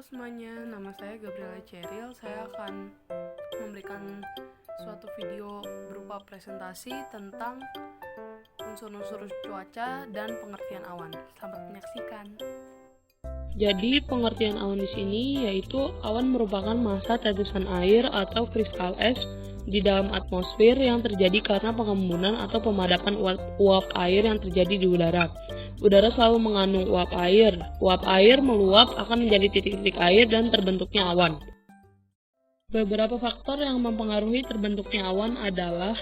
semuanya, nama saya Gabriela Ceril. Saya akan memberikan suatu video berupa presentasi tentang unsur-unsur cuaca dan pengertian awan. Selamat menyaksikan. Jadi pengertian awan di sini yaitu awan merupakan massa tetesan air atau kristal es di dalam atmosfer yang terjadi karena pengembunan atau pemadapan uap air yang terjadi di udara. Udara selalu mengandung uap air. Uap air meluap akan menjadi titik-titik air dan terbentuknya awan. Beberapa faktor yang mempengaruhi terbentuknya awan adalah: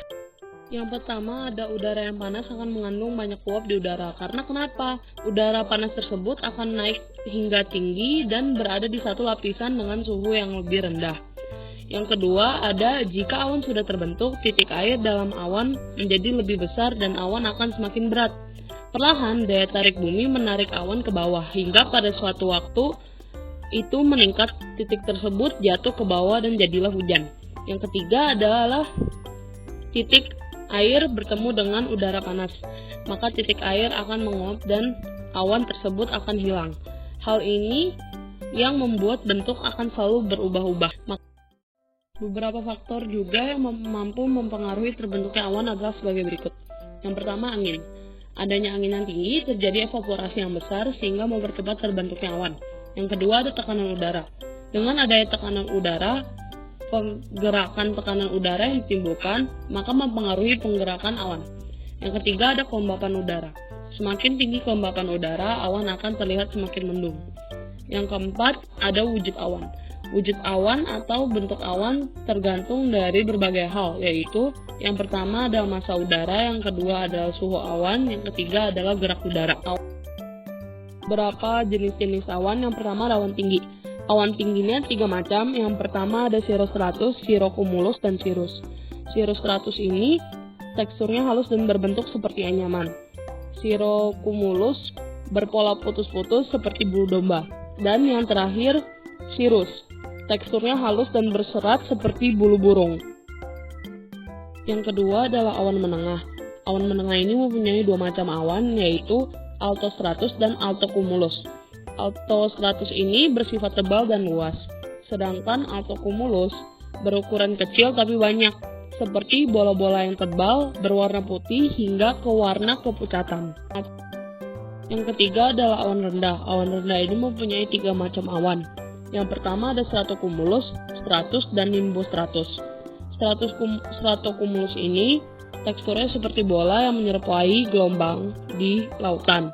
yang pertama, ada udara yang panas akan mengandung banyak uap di udara. Karena kenapa? Udara panas tersebut akan naik hingga tinggi dan berada di satu lapisan dengan suhu yang lebih rendah. Yang kedua, ada jika awan sudah terbentuk, titik air dalam awan menjadi lebih besar dan awan akan semakin berat. Perlahan, daya tarik bumi menarik awan ke bawah, hingga pada suatu waktu itu meningkat, titik tersebut jatuh ke bawah dan jadilah hujan. Yang ketiga adalah titik air bertemu dengan udara panas, maka titik air akan menguap dan awan tersebut akan hilang. Hal ini yang membuat bentuk akan selalu berubah-ubah. Beberapa faktor juga yang mampu mempengaruhi terbentuknya awan adalah sebagai berikut. Yang pertama, angin. Adanya angin yang tinggi, terjadi evaporasi yang besar sehingga mempercepat terbentuknya awan. Yang kedua, ada tekanan udara. Dengan adanya tekanan udara, pergerakan tekanan udara yang ditimbulkan maka mempengaruhi penggerakan awan. Yang ketiga, ada kelembapan udara. Semakin tinggi kelembapan udara, awan akan terlihat semakin mendung. Yang keempat, ada wujud awan. Wujud awan atau bentuk awan tergantung dari berbagai hal, yaitu yang pertama adalah massa udara, yang kedua adalah suhu awan, yang ketiga adalah gerak udara. Berapa jenis-jenis awan? Yang pertama, awan tinggi. Awan tingginya 3 macam. Yang pertama ada cirrostratus, cirrocumulus, dan cirrus. Cirrostratus ini teksturnya halus dan berbentuk seperti anyaman. Cirrocumulus berpola putus-putus seperti bulu domba. Dan yang terakhir, cirrus. Teksturnya halus dan berserat seperti bulu burung. Yang kedua adalah awan menengah. Awan menengah ini mempunyai 2 macam awan, yaitu altostratus dan altocumulus. Altostratus ini bersifat tebal dan luas, sedangkan altocumulus berukuran kecil tapi banyak, seperti bola-bola yang tebal, berwarna putih hingga ke warna kepucatan. Yang ketiga adalah awan rendah. Awan rendah ini mempunyai 3 macam awan. Yang pertama ada stratocumulus, stratus, dan nimbostratus. Stratocumulus ini teksturnya seperti bola yang menyerupai gelombang di lautan.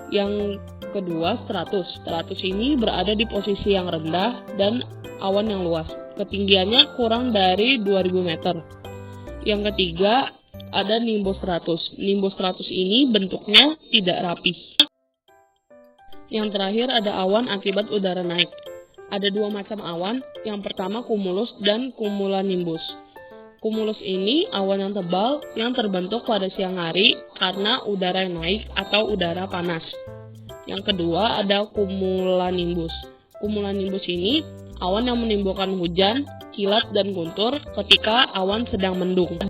Yang kedua, stratus. Stratus ini berada di posisi yang rendah dan awan yang luas. Ketinggiannya kurang dari 2000 meter. Yang ketiga, ada nimbostratus. Nimbostratus ini bentuknya tidak rapi. Yang terakhir ada awan akibat udara naik. Ada 2 macam awan, yang pertama cumulus dan cumulonimbus. Cumulus ini awan yang tebal yang terbentuk pada siang hari karena udara yang naik atau udara panas. Yang kedua ada cumulonimbus. Cumulonimbus ini awan yang menimbulkan hujan, kilat, dan guntur ketika awan sedang mendung.